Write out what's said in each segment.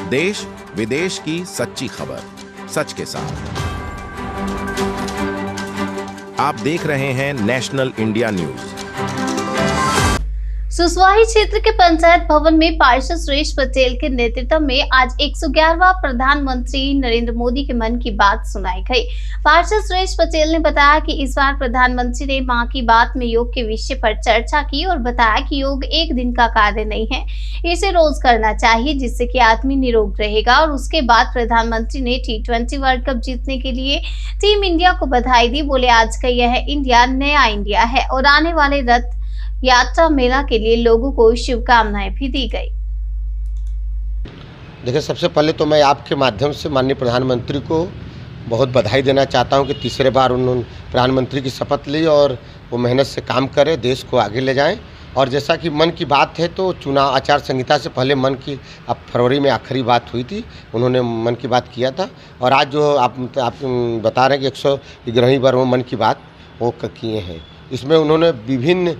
देश विदेश की सच्ची खबर सच के साथ। आप देख रहे हैं नेशनल इंडिया न्यूज। सुसवाही क्षेत्र के पंचायत भवन में पार्षद सुरेश पटेल के नेतृत्व में आज 111वां प्रधानमंत्री नरेंद्र मोदी के मन की बात सुनाई गई। पार्षद सुरेश पटेल ने बताया कि इस बार प्रधानमंत्री ने मां की बात में योग के विषय पर चर्चा की और बताया कि योग एक दिन का कार्य नहीं है, इसे रोज करना चाहिए जिससे कि आदमी निरोग रहेगा। और उसके बाद प्रधानमंत्री ने T20 वर्ल्ड कप जीतने के लिए टीम इंडिया को बधाई दी। बोले, आज का यह इंडिया नया इंडिया है और आने वाले रथ यात्रा मेला के लिए लोगों को शुभकामनाएं भी दी गई। देखिए, सबसे पहले तो मैं आपके माध्यम से माननीय प्रधानमंत्री को बहुत बधाई देना चाहता हूं कि तीसरे बार उन्होंने प्रधानमंत्री की शपथ ली और वो मेहनत से काम करें, देश को आगे ले जाएं। और जैसा कि मन की बात है तो चुनाव आचार संहिता से पहले मन की अब फरवरी में आखिरी बात हुई थी, उन्होंने मन की बात किया था। और आज जो आप बता रहे हैं कि 111वीं बार वो मन की बात वो किए हैं, इसमें उन्होंने विभिन्न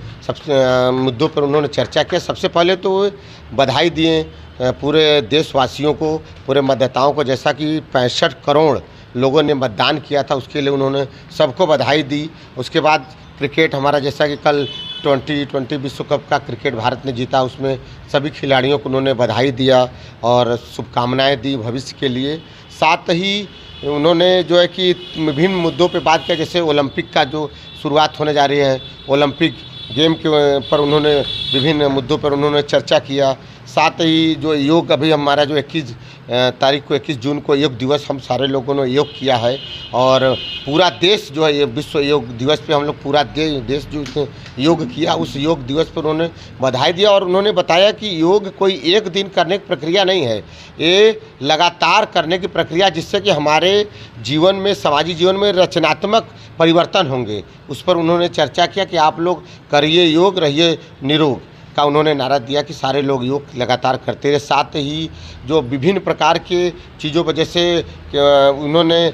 मुद्दों पर उन्होंने चर्चा किया। सबसे पहले तो बधाई दिए पूरे देशवासियों को, पूरे मतदाताओं को। जैसा कि 65 करोड़ लोगों ने मतदान किया था, उसके लिए उन्होंने सबको बधाई दी। उसके बाद क्रिकेट हमारा, जैसा कि कल 2020 विश्व कप का क्रिकेट भारत ने जीता, उसमें सभी खिलाड़ियों को उन्होंने बधाई दिया और शुभकामनाएं दी भविष्य के लिए। साथ ही उन्होंने जो है कि विभिन्न मुद्दों पे बात किया, जैसे ओलंपिक का जो शुरुआत होने जा रही है, ओलंपिक गेम के पर उन्होंने विभिन्न मुद्दों पर उन्होंने चर्चा किया। साथ ही जो योग अभी हमारा जो 21 जून को योग दिवस हम सारे लोगों ने योग किया है और पूरा देश जो है ये विश्व योग दिवस पे हम लोग पूरा देश जो योग किया, उस योग दिवस पर उन्होंने बधाई दिया। और उन्होंने बताया कि योग कोई एक दिन करने की प्रक्रिया नहीं है, ये लगातार करने की प्रक्रिया, जिससे कि हमारे जीवन में, समाजी जीवन में रचनात्मक परिवर्तन होंगे। उस पर उन्होंने चर्चा किया कि आप लोग करिए योग, रहिए निरोग का उन्होंने नारा दिया कि सारे लोग योग लगातार करते रहे। साथ ही जो विभिन्न प्रकार के चीज़ों पर, जैसे उन्होंने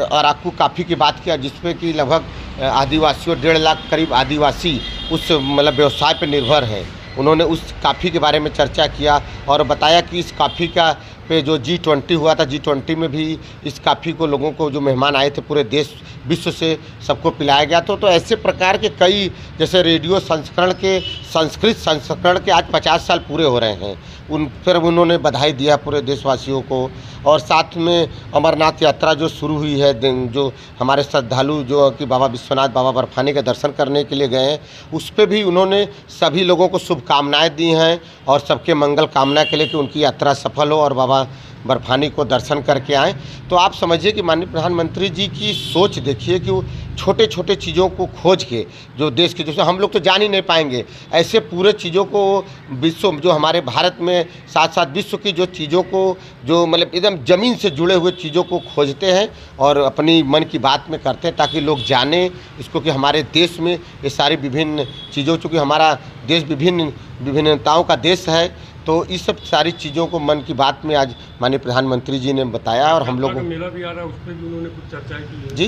अराकू काफ़ी की बात किया, जिसमें कि लगभग आदिवासियों 1.5 लाख करीब आदिवासी उस मतलब व्यवसाय पर निर्भर हैं। उन्होंने उस काफ़ी के बारे में चर्चा किया और बताया कि इस काफ़ी का पे जो G20 हुआ था, G20 में भी इस काफ़ी को लोगों को जो मेहमान आए थे पूरे देश विश्व से सबको पिलाया गया। तो ऐसे प्रकार के कई, जैसे रेडियो संस्करण के संस्कृत संस्करण के आज 50 साल पूरे हो रहे हैं, उन पर उन्होंने बधाई दिया पूरे देशवासियों को। और साथ में अमरनाथ यात्रा जो शुरू हुई है, जो हमारे श्रद्धालु जो कि बाबा विश्वनाथ, बाबा बर्फानी का दर्शन करने के लिए गए हैं, उस पर भी उन्होंने सभी लोगों को शुभकामनाएं दी हैं और सबके मंगल कामना के लिए कि उनकी यात्रा सफल हो और बाबा बर्फानी को दर्शन करके आएँ। तो आप समझिए कि माननीय प्रधानमंत्री जी की सोच देखिए कि वो छोटे छोटे चीज़ों को खोज के, जो देश के, जैसे हम लोग तो जान ही नहीं पाएंगे, ऐसे पूरे चीज़ों को विश्व, जो हमारे भारत में साथ साथ विश्व की जो चीज़ों को, जो मतलब एकदम ज़मीन से जुड़े हुए चीज़ों को खोजते हैं और अपनी मन की बात में करते हैं, ताकि लोग जानें इसको कि हमारे देश में ये सारी विभिन्न चीज़ों, चूँकि हमारा देश विभिन्नताओं का देश है, तो इस सब सारी चीज़ों को मन की बात में आज माननीय प्रधानमंत्री जी ने बताया। और हम लोग मेला भी आ रहा है, उस पर भी उन्होंने कुछ चर्चा की है। जी,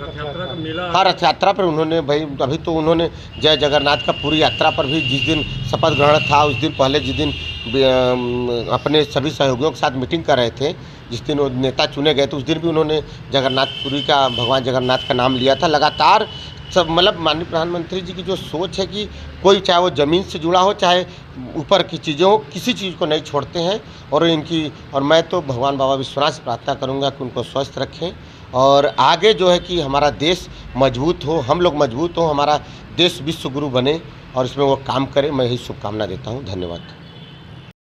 रथ यात्रा का मेला। हाँ, रथ यात्रा पर उन्होंने भाई अभी तो उन्होंने जय जगन्नाथ का पूरी यात्रा पर भी, जिस दिन शपथ ग्रहण था उस दिन पहले, जिस दिन अपने सभी सहयोगियों के साथ मीटिंग कर रहे थे, जिस दिन वो नेता चुने गए थे, उस दिन भी उन्होंने जगन्नाथपुरी का, भगवान जगन्नाथ का नाम लिया था। लगातार सब मतलब माननीय प्रधानमंत्री जी की जो सोच है कि कोई, चाहे वो ज़मीन से जुड़ा हो चाहे ऊपर की चीज़ें हो, किसी चीज़ को नहीं छोड़ते हैं। और मैं तो भगवान बाबा विश्वनाथ से प्रार्थना करूंगा कि उनको स्वस्थ रखें और आगे जो है कि हमारा देश मजबूत हो, हम लोग मजबूत हो, हमारा देश विश्व गुरु बने और इसमें वो काम करे। मैं यही शुभकामना देता हूँ। धन्यवाद।